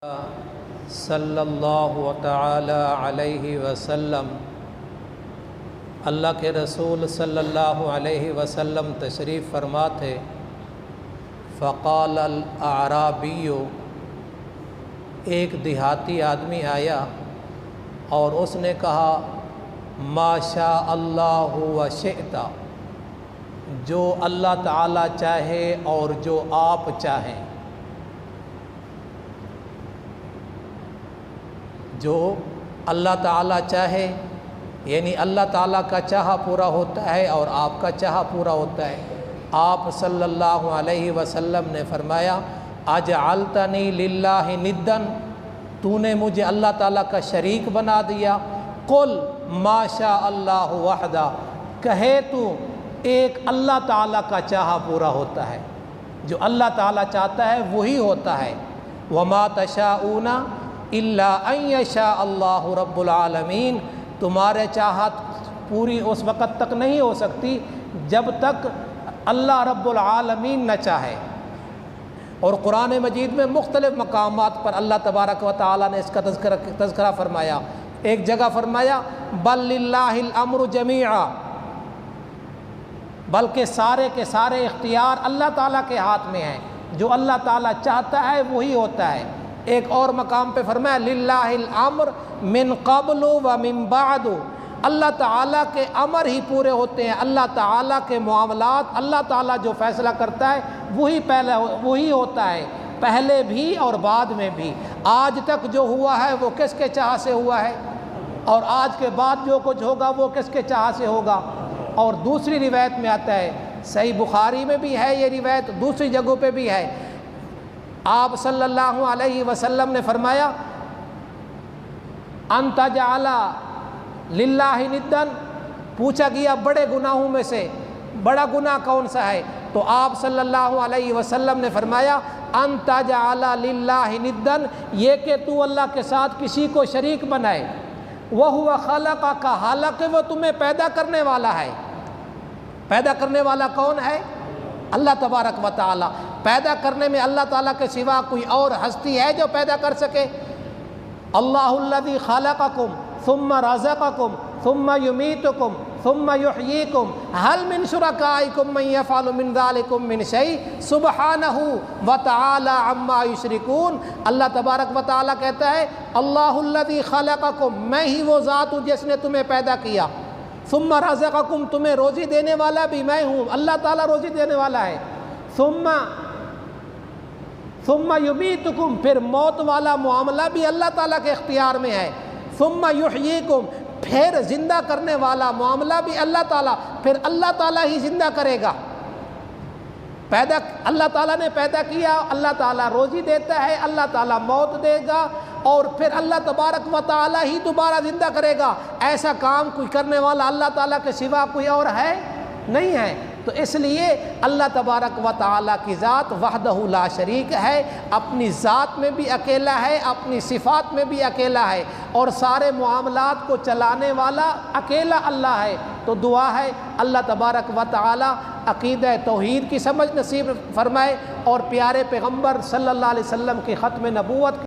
صلی اللہ تعالی علیہ وسلم اللہ کے رسول صلی اللہ علیہ وسلم تشریف فرما تھے۔ فقال الاعرابی، ایک دیہاتی آدمی آیا اور اس نے کہا ما شاء اللہ و شئت، جو اللہ تعالی چاہے اور جو آپ چاہیں۔ جو اللہ تعالیٰ چاہے یعنی اللہ تعالیٰ کا چاہا پورا ہوتا ہے اور آپ کا چاہا پورا ہوتا ہے۔ آپ صلی اللہ علیہ وسلم نے فرمایا اجعلتنی للہ ندًا، تو نے مجھے اللہ تعالیٰ کا شریک بنا دیا۔ قل ما شاء اللہ وحدہ، کہے تو ایک اللہ تعالیٰ کا چاہا پورا ہوتا ہے، جو اللہ تعالیٰ چاہتا ہے وہی ہوتا ہے۔ وما تشاءون الا ان یشاء اللہ رب العالمین، تمہارے چاہت پوری اس وقت تک نہیں ہو سکتی جب تک اللہ رب العالمین نہ چاہے۔ اور قرآن مجید میں مختلف مقامات پر اللہ تبارک و تعالیٰ نے اس کا تذکرہ فرمایا۔ ایک جگہ فرمایا بل للہ الامر جمیعا، بلکہ سارے کے سارے اختیار اللہ تعالیٰ کے ہاتھ میں ہیں، جو اللہ تعالیٰ چاہتا ہے وہی ہوتا ہے۔ ایک اور مقام پہ فرمایا للہ الامر من قبل و من بعد، اللہ تعالیٰ کے امر ہی پورے ہوتے ہیں، اللہ تعالیٰ کے معاملات، اللہ تعالیٰ جو فیصلہ کرتا ہے وہی ہوتا ہے، پہلے بھی اور بعد میں بھی۔ آج تک جو ہوا ہے وہ کس کے چاہ سے ہوا ہے، اور آج کے بعد جو کچھ ہوگا وہ کس کے چاہ سے ہوگا۔ اور دوسری روایت میں آتا ہے، صحیح بخاری میں بھی ہے یہ روایت، دوسری جگہوں پہ بھی ہے، آپ صلی اللہ علیہ وسلم نے فرمایا ان تجعل للہ ندًا، پوچھا گیا بڑے گناہوں میں سے بڑا گناہ کون سا ہے، تو آپ صلی اللہ علیہ وسلم نے فرمایا ان تجعل للہ ندًا، یہ کہ تو اللہ کے ساتھ کسی کو شریک بنائے۔ وہو خلقک، حالانکہ وہ تمہیں پیدا کرنے والا ہے۔ پیدا کرنے والا کون ہے؟ اللہ تبارک و تعالی۔ پیدا کرنے میں اللہ تعالیٰ کے سوا کوئی اور ہستی ہے جو پیدا کر سکے؟ اللہ الذی خلقکم ثم رزقکم ثم یمیتکم ثم یحییکم هل من شرکائکم من یفعل من ذلکم من شیء سبحانہ وتعالی عما یشرکون۔ اللہ تبارک و تعالیٰ کہتا ہے اللہ الذی خلقکم، میں ہی وہ ذات ہوں جس نے تمہیں پیدا کیا، ثم رزقکم، تمہیں روزی دینے والا بھی میں ہوں، اللہ تعالیٰ روزی دینے والا ہے، ثم یمیتکم، پھر موت والا معاملہ بھی اللہ تعالیٰ کے اختیار میں ہے، ثم یحییکم، پھر زندہ کرنے والا معاملہ بھی اللہ تعالیٰ، پھر اللہ تعالیٰ ہی زندہ کرے گا۔ اللہ تعالیٰ نے پیدا کیا، اللہ تعالیٰ روزی دیتا ہے، اللہ تعالیٰ موت دے گا، اور پھر اللہ تبارک و تعالیٰ ہی دوبارہ زندہ کرے گا۔ ایسا کام کوئی کرنے والا اللہ تعالیٰ کے سوا کوئی اور ہے؟ نہیں ہے۔ تو اس لیے اللہ تبارک و تعالیٰ کی ذات وحدہ لا شریک ہے، اپنی ذات میں بھی اکیلا ہے، اپنی صفات میں بھی اکیلا ہے، اور سارے معاملات کو چلانے والا اکیلا اللہ ہے۔ تو دعا ہے اللہ تبارک و تعالیٰ عقیدہ توحید کی سمجھ نصیب فرمائے، اور پیارے پیغمبر صلی اللہ علیہ وسلم کی ختم نبوت